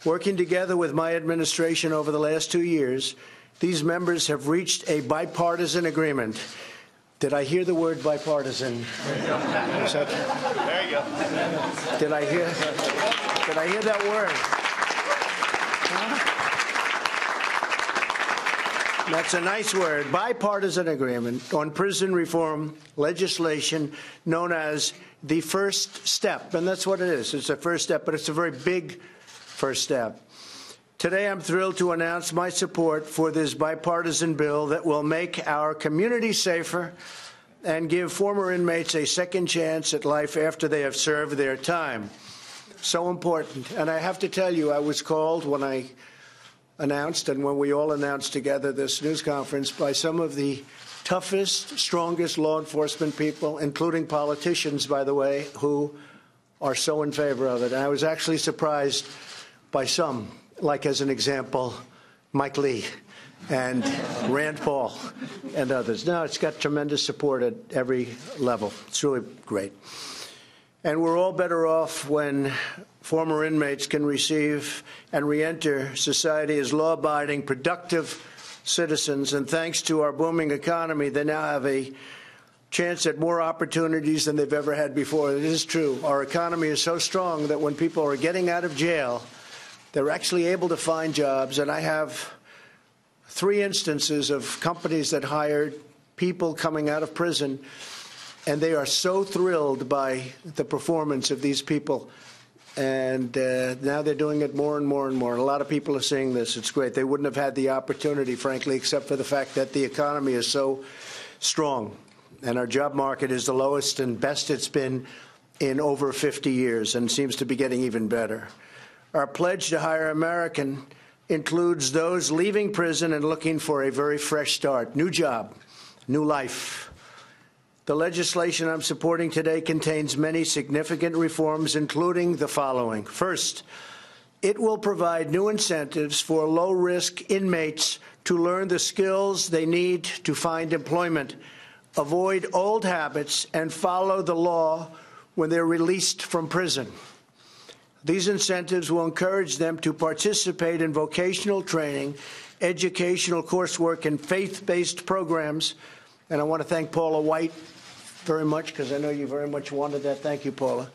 Working together with my administration over the last 2 years, these members have reached a bipartisan agreement. Did I hear the word bipartisan? There you go. Did I hear that word? That's a nice word. Bipartisan agreement on prison reform legislation known as the first step. And that's what it is. It's a first step, but it's a very big first step. Today, I'm thrilled to announce my support for this bipartisan bill that will make our community safer and give former inmates a second chance at life after they have served their time. So important. And I have to tell you, I was called when I announced and when we all announced together this news conference by some of the toughest, strongest law enforcement people, including politicians, by the way, who are so in favor of it. And I was actually surprised by some, like, as an example, Mike Lee and Rand Paul and others. No, it's got tremendous support at every level. It's really great. And we're all better off when former inmates can receive and reenter society as law-abiding, productive citizens. And thanks to our booming economy, they now have a chance at more opportunities than they've ever had before. It is true. Our economy is so strong that when people are getting out of jail, they're actually able to find jobs. And I have 3 instances of companies that hired people coming out of prison, and they are so thrilled by the performance of these people. And now they're doing it more and more and more. A lot of people are seeing this. It's great. They wouldn't have had the opportunity, frankly, except for the fact that the economy is so strong. And our job market is the lowest and best it's been in over 50 years and seems to be getting even better. Our pledge to hire American includes those leaving prison and looking for a very fresh start, new job, new life. The legislation I'm supporting today contains many significant reforms, including the following. First, it will provide new incentives for low-risk inmates to learn the skills they need to find employment, avoid old habits, and follow the law when they're released from prison. These incentives will encourage them to participate in vocational training, educational coursework, and faith-based programs. And I want to thank Paula White very much, because I know you very much wanted that. Thank you, Paula.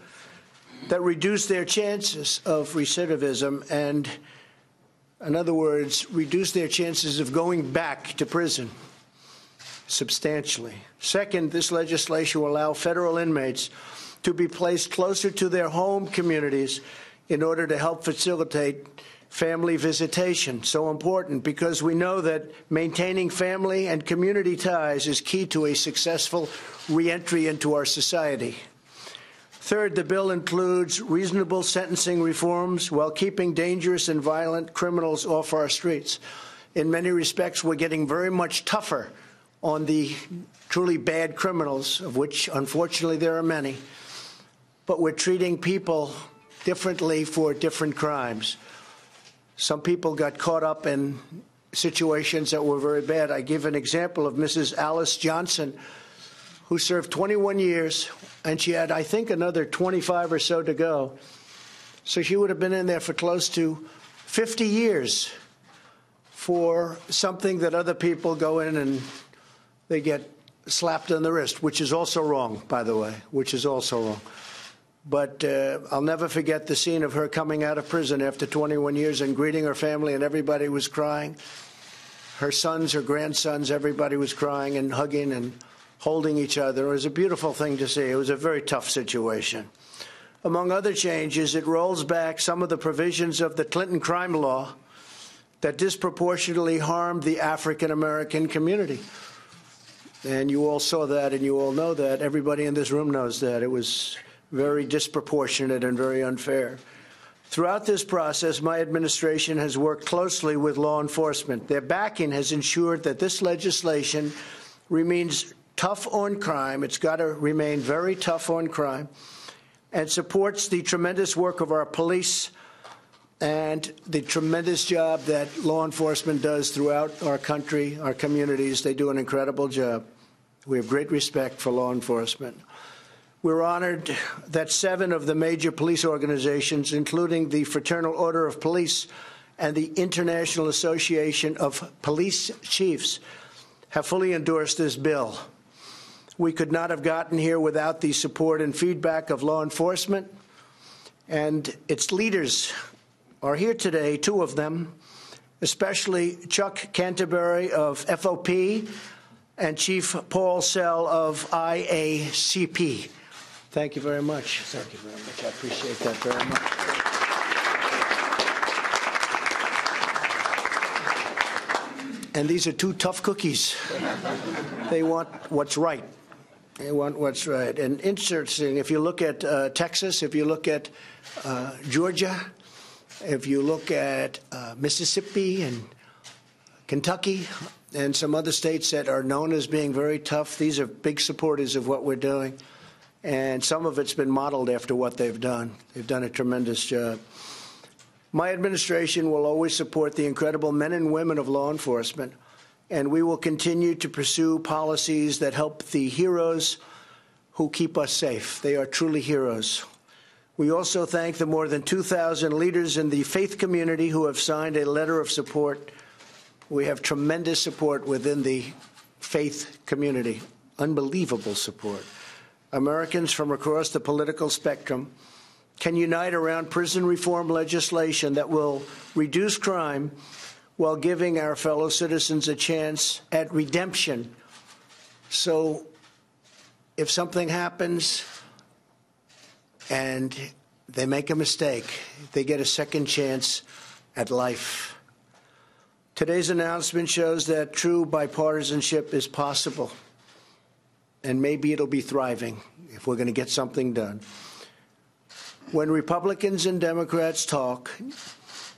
That reduce their chances of recidivism and, in other words, reduce their chances of going back to prison substantially. Second, this legislation will allow federal inmates to be placed closer to their home communities in order to help facilitate family visitation. So important, because we know that maintaining family and community ties is key to a successful reentry into our society. Third, the bill includes reasonable sentencing reforms while keeping dangerous and violent criminals off our streets. In many respects, we're getting very much tougher on the truly bad criminals, of which, unfortunately, there are many. But we're treating people differently for different crimes. Some people got caught up in situations that were very bad. I give an example of Mrs. Alice Johnson, who served 21 years, and she had, I think, another 25 or so to go. So she would have been in there for close to 50 years for something that other people go in and they get slapped on the wrist, which is also wrong, by the way, which is also wrong. But I'll never forget the scene of her coming out of prison after 21 years and greeting her family, and everybody was crying. Her sons, her grandsons, everybody was crying and hugging and holding each other. It was a beautiful thing to see. It was a very tough situation. Among other changes, it rolls back some of the provisions of the Clinton crime law that disproportionately harmed the African-American community. And you all saw that, and you all know that. Everybody in this room knows that. It was very disproportionate and very unfair. Throughout this process, my administration has worked closely with law enforcement. Their backing has ensured that this legislation remains tough on crime. It's got to remain very tough on crime, and supports the tremendous work of our police and the tremendous job that law enforcement does throughout our country, our communities. They do an incredible job. We have great respect for law enforcement. We're honored that 7 of the major police organizations, including the Fraternal Order of Police and the International Association of Police Chiefs, have fully endorsed this bill. We could not have gotten here without the support and feedback of law enforcement, and its leaders are here today, 2 of them, especially Chuck Canterbury of FOP and Chief Paul Sell of IACP. Thank you very much. Thank you very much. I appreciate that very much. And these are 2 tough cookies. They want what's right. They want what's right. And interesting, if you look at Texas, if you look at Georgia, if you look at Mississippi and Kentucky and some other states that are known as being very tough, these are big supporters of what we're doing. And some of it's been modeled after what they've done. They've done a tremendous job. My administration will always support the incredible men and women of law enforcement, and we will continue to pursue policies that help the heroes who keep us safe. They are truly heroes. We also thank the more than 2,000 leaders in the faith community who have signed a letter of support. We have tremendous support within the faith community, unbelievable support. Americans from across the political spectrum can unite around prison reform legislation that will reduce crime while giving our fellow citizens a chance at redemption. So if something happens and they make a mistake, they get a second chance at life. Today's announcement shows that true bipartisanship is possible, and maybe it'll be thriving if we're going to get something done. When Republicans and Democrats talk,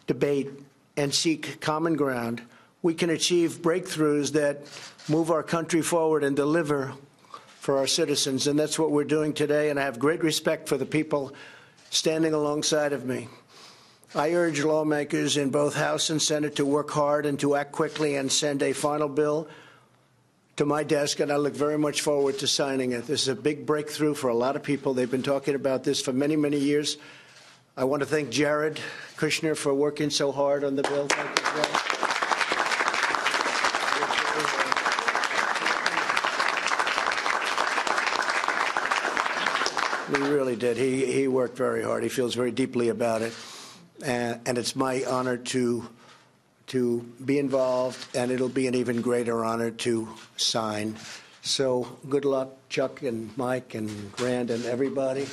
debate, and seek common ground, we can achieve breakthroughs that move our country forward and deliver for our citizens. And that's what we're doing today, and I have great respect for the people standing alongside of me. I urge lawmakers in both House and Senate to work hard and to act quickly and send a final bill to my desk, and I look very much forward to signing it. This is a big breakthrough for a lot of people. They've been talking about this for many, many years. I want to thank Jared Kushner for working so hard on the bill. Thank you, Jared. We really did. He worked very hard. He feels very deeply about it. And it's my honor to be involved, and it'll be an even greater honor to sign. So good luck, Chuck and Mike and Rand and everybody.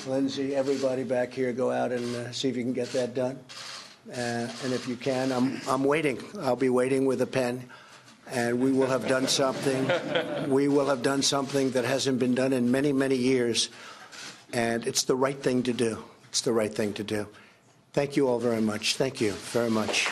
Lindsay, everybody back here, go out and see if you can get that done. And if you can, I'm waiting. I'll be waiting with a pen, and we will have done something. We will have done something that hasn't been done in many, many years, and it's the right thing to do. It's the right thing to do. Thank you all very much. Thank you very much.